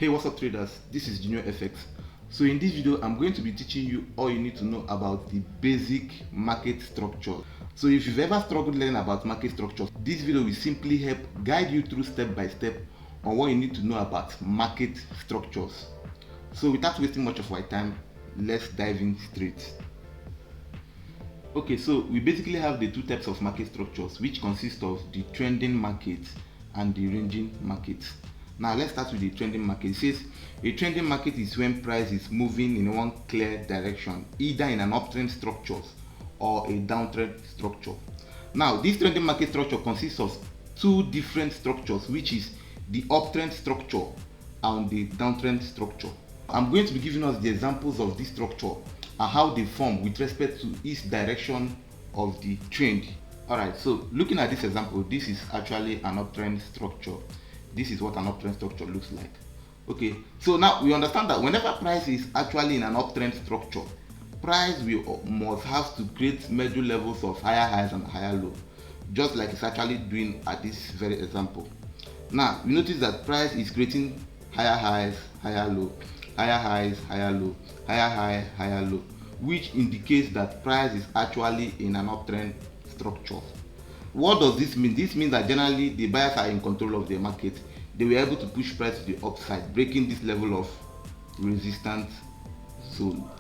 Hey, what's up traders, this is Junior FX. So in this video I'm going to be teaching you all you need to know about the basic market structure. So if you've ever struggled learning about market structure, this video will simply help guide you through step by step on what you need to know about market structures. So without wasting much of my time, let's dive in straight. Okay, so we basically have the two types of market structures, which consist of the trending market and the ranging market. Now let's start with the trending market. It says a trending market is when price is moving in one clear direction, either in an uptrend structure or a downtrend structure. Now this trending market structure consists of two different structures, which is the uptrend structure and the downtrend structure. I'm going to be giving us the examples of this structure and how they form with respect to each direction of the trend. Alright, so looking at this example, this is actually an uptrend structure. This is what an uptrend structure looks like. Okay, so now we understand that whenever price is actually in an uptrend structure, price must have to create major levels of higher highs and higher low, just like it's actually doing at this very example. Now we notice that price is creating higher highs, higher low, higher highs, higher low, higher high, higher low, which indicates that price is actually in an uptrend structure. What does this mean? This means that generally the buyers are in control of the market. They were able to push price to the upside, breaking this level of resistance zone.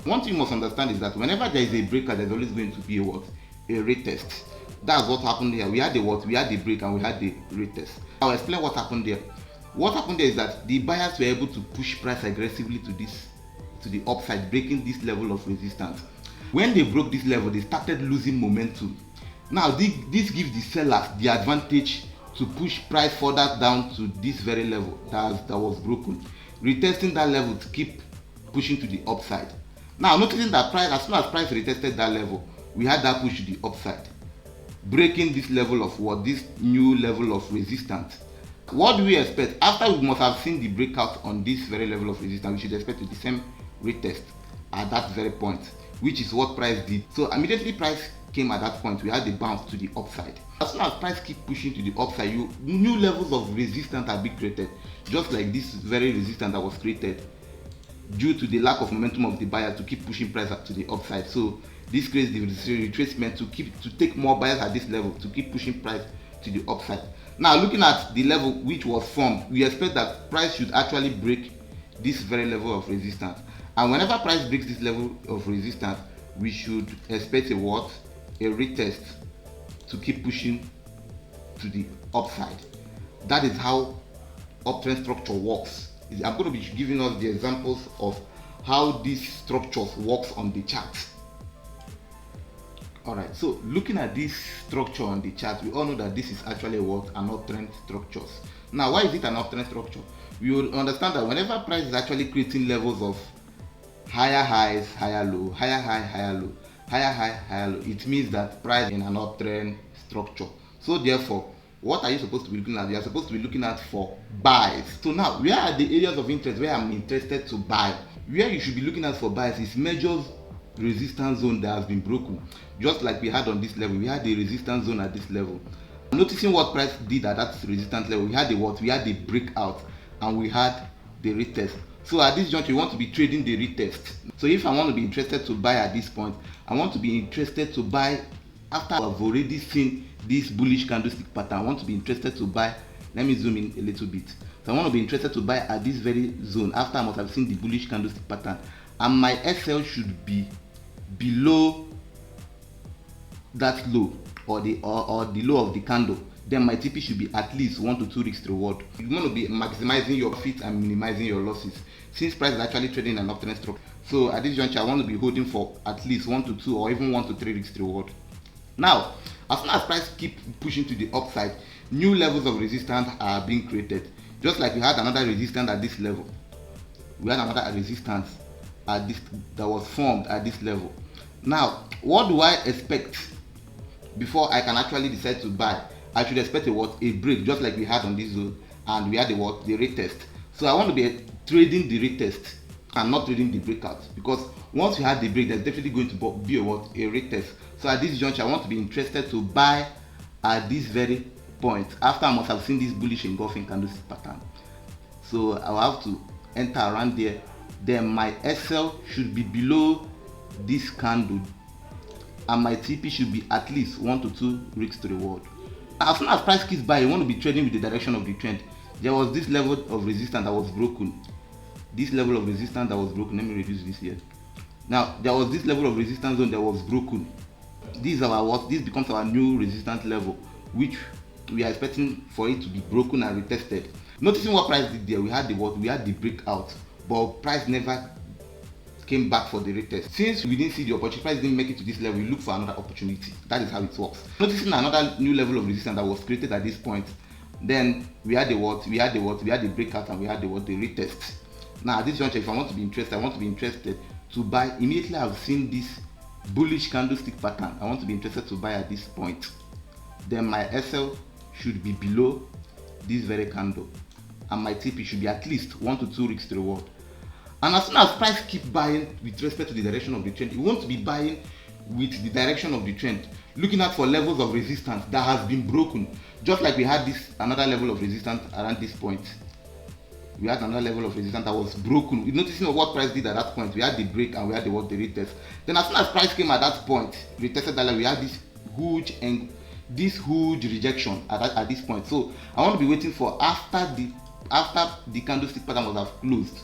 One thing you must understand is that whenever there is a breaker, there's always going to be a what? A retest. That's what happened here. We had the what? We had the break and we had the retest. I'll explain what happened there. What happened there is that the buyers were able to push price aggressively to the upside, breaking this level of resistance. When they broke this level, they started losing momentum. Now this gives the sellers the advantage to push price further down to this very level that was broken, retesting that level to keep pushing to the upside. Now noticing that price, as soon as price retested that level, we had that push to the upside, breaking this level of what? This new level of resistance. What do we expect? After we must have seen the breakout on this very level of resistance, we should expect the same retest at that very point, which is what price did. So immediately price came at that point, we had the bounce to the upside. As soon as price keep pushing to the upside, new levels of resistance are being created, just like this very resistance that was created due to the lack of momentum of the buyer to keep pushing price up to the upside. So this creates the retracement to take more buyers at this level to keep pushing price to the upside. Now looking at the level which was formed, we expect that price should actually break this very level of resistance, and whenever price breaks this level of resistance, we should expect a what? A retest to keep pushing to the upside. That is how uptrend structure works. I'm going to be giving us the examples of how this structure works on the chart. Alright, so looking at this structure on the chart, we all know that this is actually what? An uptrend structure. Now why is it an uptrend structure? We will understand that whenever price is actually creating levels of higher highs, higher low, higher high, higher low, higher high, higher low, it means that price is in an uptrend structure. So therefore, what are you supposed to be looking at? You are supposed to be looking at for buys. So now, where are the areas of interest where I'm interested to buy? Where you should be looking at for buys is major resistance zone that has been broken. Just like we had on this level, we had the resistance zone at this level. Noticing what price did at that resistance level, we had the what? We had the breakout and we had the retest. So at this juncture, you want to be trading the retest. So if I want to be interested to buy at this point, I want to be interested to buy after I've already seen this bullish candlestick pattern. I want to be interested to buy. Let me zoom in a little bit. So I want to be interested to buy at this very zone after I must have seen the bullish candlestick pattern, and my SL should be below that low or the low of the candle. Then my TP should be at least 1 to 2 risk reward. You want to be maximizing your profits and minimizing your losses, since price is actually trading an uptrend structure. So at this juncture, I want to be holding for at least 1 to 2 or even 1 to 3 risk reward. Now, as soon as price keep pushing to the upside, new levels of resistance are being created. Just like we had another resistance at this level, we had another resistance at this that was formed at this level. Now, what do I expect before I can actually decide to buy? I should expect a what? A break, just like we had on this zone, and we had the what? The retest. So I want to be trading the retest and not trading the breakout, because once you have the break, there's definitely going to be a what? A retest. So at this juncture, I want to be interested to buy at this very point after I must have seen this bullish engulfing candlestick pattern. so I'll have to enter around there. Then my SL should be below this candle, and my TP should be at least 1 to 2 risk to reward. As soon as price keeps buying, you want to be trading with the direction of the trend. There was this level of resistance that was broken. This level of resistance that was broken. Let me reduce this here. Now there was this level of resistance zone that was broken. This is this becomes our new resistance level, which we are expecting for it to be broken and retested. Noticing what price did there, we had the breakout, but price never came back for the retest. Since we didn't see the opportunity, price didn't make it to this level, we look for another opportunity. That is how it works. Noticing another new level of resistance that was created at this point, then we had the breakout, and we had the retest. Now at this juncture, if I want to be interested to buy immediately. I've seen this bullish candlestick pattern. I want to be interested to buy at this point. Then my SL should be below this very candle, and my TP should be at least 1 to 2 risk to reward. And as soon as price keep buying with respect to the direction of the trend, you want to be buying with the direction of the trend, looking out for levels of resistance that has been broken. Just like we had another level of resistance around this point. We had another level of resistance that was broken. Noticing what price did at that point, we had the break and we had the retest. Then as soon as price came at that point, retested that level, we had this huge rejection at this point. So I want to be waiting for after the candlestick pattern was have closed.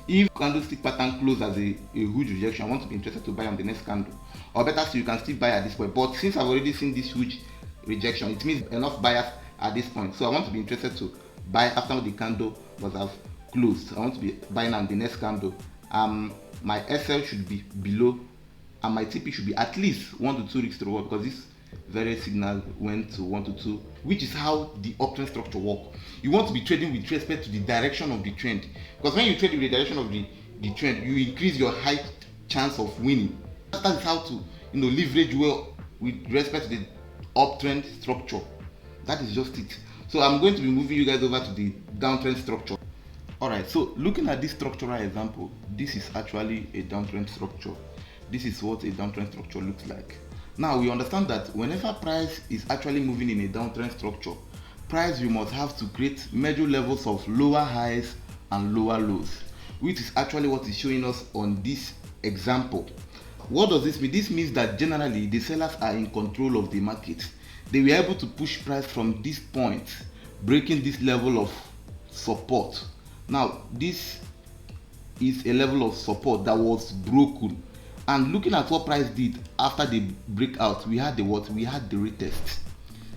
If candlestick pattern closed as a huge rejection, I want to be interested to buy on the next candle, or better still, you can still buy at this point. But since I've already seen this huge rejection, it means enough buyers at this point. So I want to be interested to buy after the candle was have closed. I want to be buying on the next candle. My SL should be below, and my TP should be at least 1 to 2 risk to reward, because this very signal went to 1 to 2, which is how the uptrend structure works. You want to be trading with respect to the direction of the trend, because when you trade with the direction of the trend, you increase your high chance of winning. That is how to leverage well with respect to the uptrend structure. That is just it. So I'm going to be moving you guys over to the downtrend structure. Alright, so looking at this structural example, this is actually a downtrend structure. This is what a downtrend structure looks like. Now we understand that whenever price is actually moving in a downtrend structure, price you must have to create major levels of lower highs and lower lows, which is actually what is showing us on this example. What does this mean? This means that generally the sellers are in control of the market. They were able to push price from this point, breaking this level of support. Now this is a level of support that was broken, and looking at what price did after the breakout, we had the retest.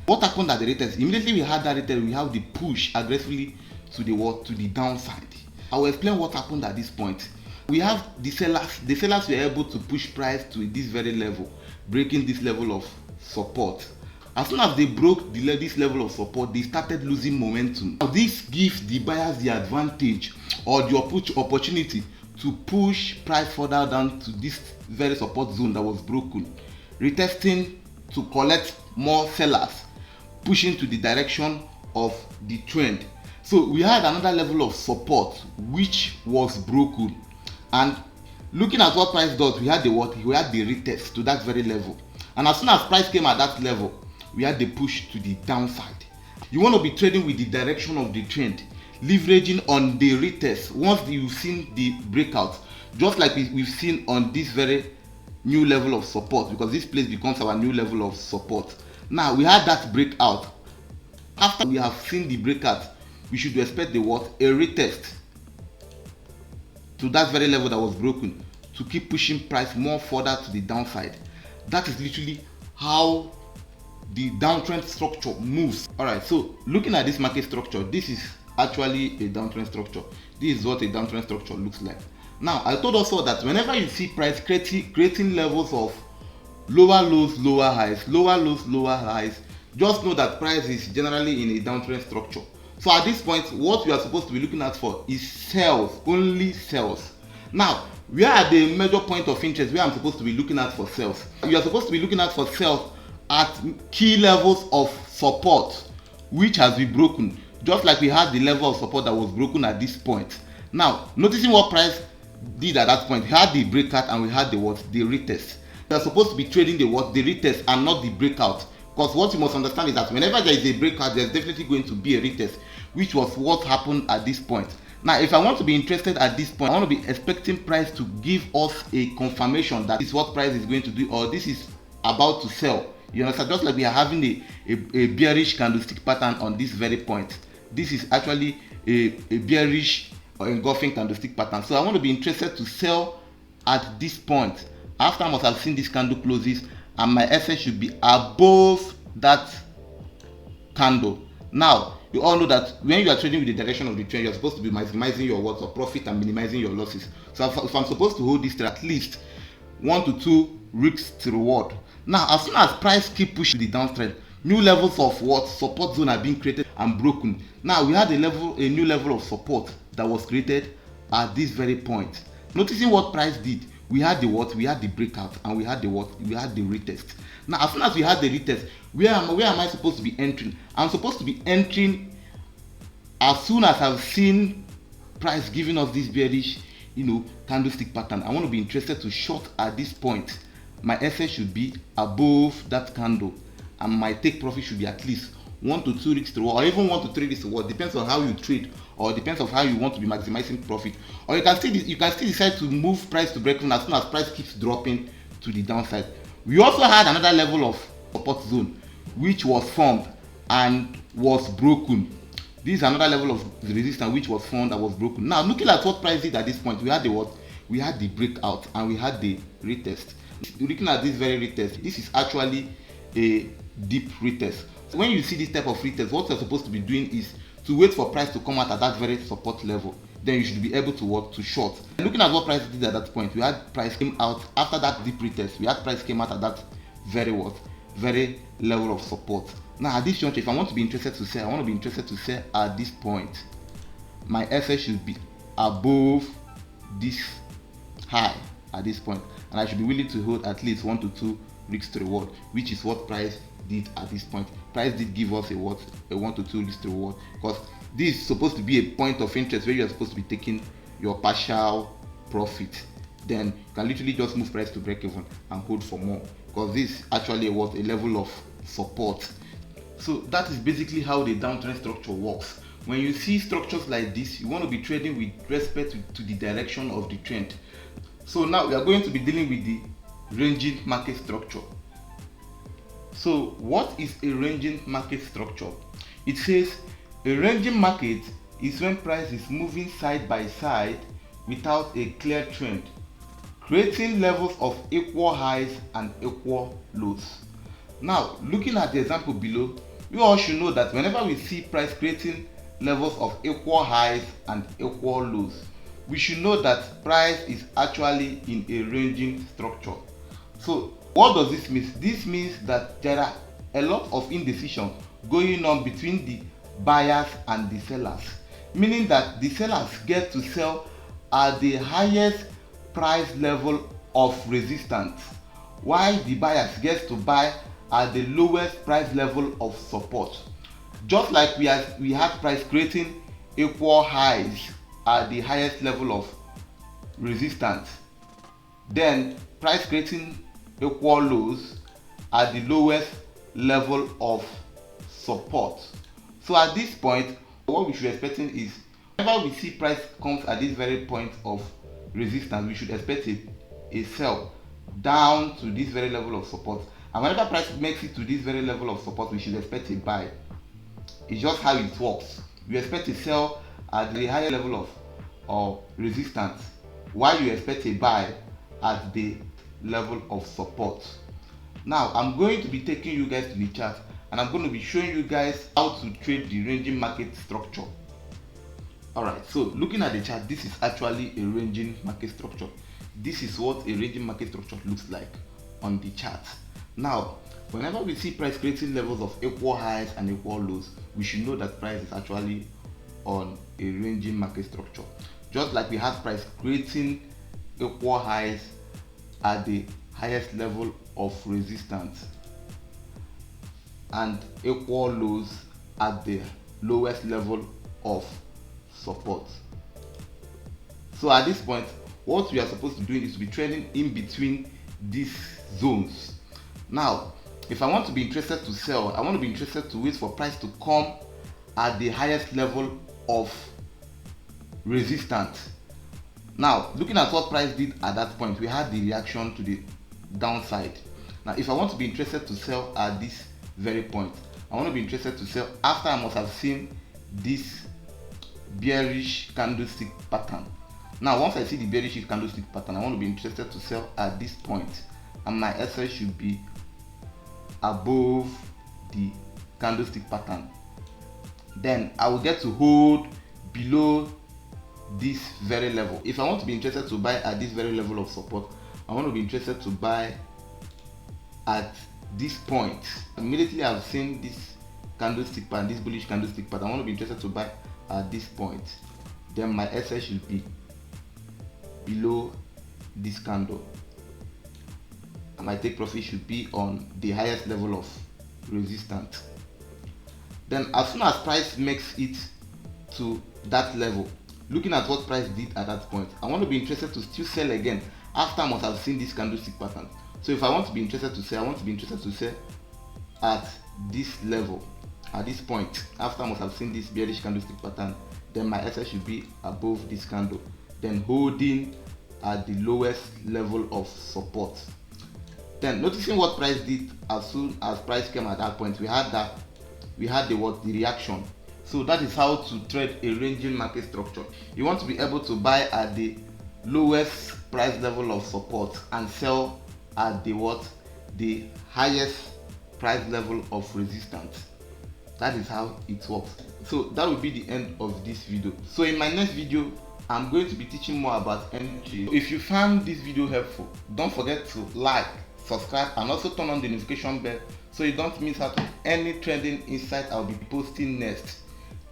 What happened at the retest? Immediately we had that retest, we have the push aggressively to the downside. I will explain what happened at this point. We have the sellers were able to push price to this very level, breaking this level of support. As soon as they broke this level of support, they started losing momentum. Now this gives the buyers the advantage or the opportunity to push price further down to this very support zone that was broken, retesting to collect more sellers, pushing to the direction of the trend. So we had another level of support which was broken, and looking at what price does, we had the retest to that very level, and as soon as price came at that level, we had the push to the downside. You want to be trading with the direction of the trend, leveraging on the retest once you've seen the breakout, just like we've seen on this very new level of support, because this place becomes our new level of support. Now we had that breakout. After we have seen the breakout, we should expect a retest to that very level that was broken, to keep pushing price more further to the downside. That is literally how the downtrend structure moves. Alright, so looking at this market structure, this is actually a downtrend structure. This is what a downtrend structure looks like. Now I told also that whenever you see price creating levels of lower lows, lower highs, lower lows, lower highs, just know that price is generally in a downtrend structure. So at this point, what we are supposed to be looking at for is sales, only sales. Now we are at the major point of interest where I'm supposed to be looking at for sales. You are supposed to be looking at for sales at key levels of support which has been broken, just like we had the level of support that was broken at this point. Now noticing what price did at that point, we had the breakout and we had the retest. You are supposed to be trading the retest and not the breakout, because what you must understand is that whenever there is a breakout, there is definitely going to be a retest, which was what happened at this point. Now if I want to be interested at this point, I want to be expecting price to give us a confirmation that this is what price is going to do, or this is about to sell. You understand? Just like we are having a bearish candlestick pattern on this very point. This is actually a bearish or engulfing candlestick pattern. So I want to be interested to sell at this point after I must have seen this candle closes, and my SS should be above that candle. Now you all know that when you are trading with the direction of the trend, you are supposed to be maximizing your worth of profit and minimizing your losses. So if I'm supposed to hold this trade at least 1 to 2 risk to reward. Now as soon as price keep pushing the downtrend, new levels of what support zone are being created and broken. Now we had a new level of support that was created at this very point. Noticing what price did, we had the what, we had the breakout, and we had the what, we had the retest. Now as soon as we had the retest, where am I supposed to be entering? I'm supposed to be entering as soon as I've seen price giving us this bearish candlestick pattern. I want to be interested to short at this point. My SS should be above that candle, and my take profit should be at least 1 to 2 risks to reward, or even 1 to 3 risks to reward. Depends on how you trade, or depends on how you want to be maximizing profit. Or you can still decide to move price to break even as soon as price keeps dropping to the downside. We also had another level of support zone which was formed and was broken. This is another level of resistance which was formed and was broken. Now looking at what price did at this point, we had the what? We had the breakout and we had the retest. Looking at this very retest, this is actually a deep retest. So when you see this type of retest, what you're supposed to be doing is to wait for price to come out at that very support level. Then you should be able to work to short. Looking at what price did at that point, we had price came out after that deep retest. We had price came out at that very level of support. Now at this juncture, if I want to be interested to sell, I want to be interested to sell at this point. My SS should be above this high at this point, and I should be willing to hold at least 1 to 2 risks to reward, which is what price did at this point. Price did give us a 1 to 2 risks to reward, because this is supposed to be a point of interest where you are supposed to be taking your partial profit. Then you can literally just move price to break even and hold for more, because this actually was a level of support. So that is basically how the downtrend structure works. When you see structures like this, you want to be trading with respect to the direction of the trend. So now we are going to be dealing with the ranging market structure. So what is a ranging market structure? It says a ranging market is when price is moving side by side without a clear trend, creating levels of equal highs and equal lows. Now looking at the example below, we all should know that whenever we see price creating levels of equal highs and equal lows, we should know that price is actually in a ranging structure. So what does this mean? This means that there are a lot of indecision going on between the buyers and the sellers, meaning that the sellers get to sell at the highest price level of resistance, while the buyers get to buy at the lowest price level of support. Just like we had price creating equal highs at the highest level of resistance, then price creating equal lows at the lowest level of support. So at this point, what we should be expecting is whenever we see price comes at this very point of resistance, we should expect a sell down to this very level of support, and whenever price makes it to this very level of support, we should expect a buy. It's just how it works. We expect a sell at the higher level of resistance, while you expect a buy at the level of support. Now I'm going to be taking you guys to the chart, and I'm going to be showing you guys how to trade the ranging market structure. Alright, so looking at the chart, this is actually a ranging market structure. This is what a ranging market structure looks like on the chart. Now whenever we see price creating levels of equal highs and equal lows, we should know that price is actually on a ranging market structure. Just like we have price creating equal highs at the highest level of resistance and equal lows at the lowest level of support. So at this point, what we are supposed to do is to be trading in between these zones. Now if I want to be interested to sell, I want to be interested to wait for price to come at the highest level of resistance. Now looking at what price did at that point, we had the reaction to the downside. Now if I want to be interested to sell at this very point, I want to be interested to sell after I must have seen this bearish candlestick pattern. Now once I see the bearish candlestick pattern, I want to be interested to sell at this point, and my SL should be above the candlestick pattern. Then I will get to hold below this very level. If I want to be interested to buy at this very level of support, I want to be interested to buy at this point. Immediately I've seen this candlestick pattern, this bullish candlestick pattern, I want to be interested to buy at this point. Then my SL should be below this candle, and my take profit should be on the highest level of resistance. Then as soon as price makes it to that level, looking at what price did at that point, I want to be interested to still sell again after I must have seen this candlestick pattern. So if I want to be interested to sell, I want to be interested to sell at this level, at this point, after I must have seen this bearish candlestick pattern. Then my SL should be above this candle, then holding at the lowest level of support. Then noticing what price did as soon as price came at that point, we had the reaction. So that is how to trade a ranging market structure. You want to be able to buy at the lowest price level of support and sell at the highest price level of resistance. That is how it works. So that will be the end of this video. So in my next video, I'm going to be teaching more about entry. If you found this video helpful, don't forget to like, subscribe, and also turn on the notification bell so you don't miss out on any trending insight I'll be posting next.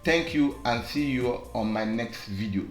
Thank you, and see you on my next video.